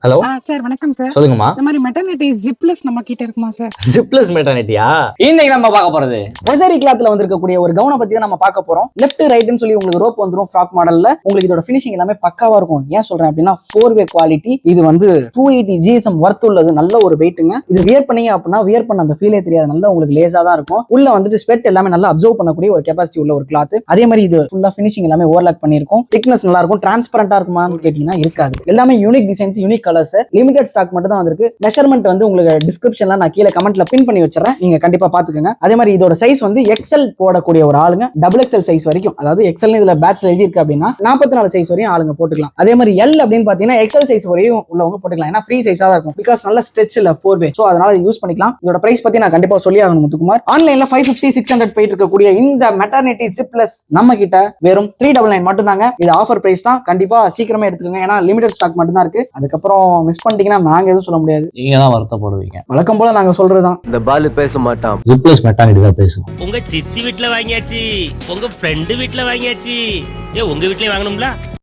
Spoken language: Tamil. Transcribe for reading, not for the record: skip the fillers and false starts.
ஹலோ சார் வணக்கம் சார். சொல்லுங்கம்மா. இந்த மாதிரி மெட்டர்னிட்டி ஜிப்லெஸ் நம்ம கிட்ட இருக்குமா சார்? ஜிப்லெஸ் மெட்டர்னிட்டியா? இன்னைக்கு நம்ம பார்க்க போறது ஒசரி கிளாத்ல வந்திருக்கக்கூடிய ஒரு கவுனை பத்தி தான் நம்ம பார்க்க போறோம். லெஃப்ட் ரைட்னு சொல்லி உங்களுக்கு ரோப் வந்துரும் ஃப்ராக் மாடல்ல. உங்களுக்கு இதோட ஃபினிஷிங் எல்லாமே பக்காவா இருக்கும். ஏன் சொல்றேன் அப்படின்னா 4-way குவாலிட்டி. இது வந்து 280 GSM வர்த் உள்ளது. நல்ல ஒரு வெயிட்டுங்க. இது வியர் பண்ணீங்க அப்படின்னா வியர் பண்ண அந்த ஃபீலே தெரியாது. நல்லா உங்களுக்கு லேசா தான் இருக்கும். உள்ள வந்துட்டு ஸ்வெட் எல்லாமே நல்லா அப்சர்வ் பண்ணக்கூடிய ஒரு கெபாசிட்டி உள்ள ஒரு கிளாத். அதே மாதிரி இது ஃபுல்லா ஃபினிஷிங் எல்லாமே ஓவர்லாக் பண்ணிருக்கும். திக்னஸ் நல்லா இருக்கும். டிரான்ஸ்பரண்டா இருக்குமான்னு கேட்டீங்கன்னா இருக்காது. எல்லாமே unique designs, unique colours, limited stock மட்டும் தான் வந்திருக்கு. மெஷர்மெண்ட் வந்து உங்களுக்கு டிஸ்கிரிப்ஷன்ல நான் கீழே கமெண்ட்ல பின் பண்ணி வச்சிரறேன். நீங்க கண்டிப்பா பாத்துக்கோங்க. அதே மாதிரி இதோட சைஸ் வந்து எக்ஸ்எல் போடக்கூடிய ஒரு ஆளுங்க XXL சைஸ் வரைக்கும், அதாவது எக்ஸ்எல் இதுல பேட்ச்ல எழுதி இருக்கு அப்படின்னா 44 சைஸ் வரையும் ஆளுங்க போட்டுக்கலாம். அதே மாதிரி எல் அப்படின்னு பாத்தீங்கன்னா XL சைஸ் வரையும் உள்ளவங்க போட்டுக்கலாம். ஏன்னா ஃப்ரீ சைஸா தான் இருக்கும். பிகாஸ் நல்ல ஸ்ட்ரெச் இல்ல 4-way. சோ அதனால யூஸ் பண்ணிக்கலாம். இதோட பிரைஸ் பத்தி நான் கண்டிப்பா சொல்லி ஆகணும் முத்துக்குமார். ஆன்லைன்ல 550-600 போயிட்டு இருக்கக்கூடிய இந்த மெட்டர்னிட்டி ஜிப்லெஸ் நம்ம கிட்ட வெறும் 399 மட்டும் தாங்க. இது ஆஃபர் பிரைஸ் தான். கண்டிப்பா சீக்கிரமே எடுத்துக்கோங்க. ஏன்னா லிமிடெட் ஸ்டாக் மட்டும் தான் இருக்கு. அதுக்கப்புறம் மிஸ் பண்ணிட்டீங்கன்னா நாங்க எதுவும் சொல்ல முடியாது. நீங்க தான் வருத்தப்படுவீங்க. வழக்கம் போல நாங்க சொல்றதுதான். இந்த பாலு பேச மாட்டான். ஜிப்லெஸ் மெட்டர்னிட்டி தான் பேசும். உங்க சித்தி வீட்டுல வாங்கியாச்சு, உங்க ஃப்ரெண்டு வீட்டுல வாங்கியாச்சு, உங்க வீட்லயே வாங்கணும்ல.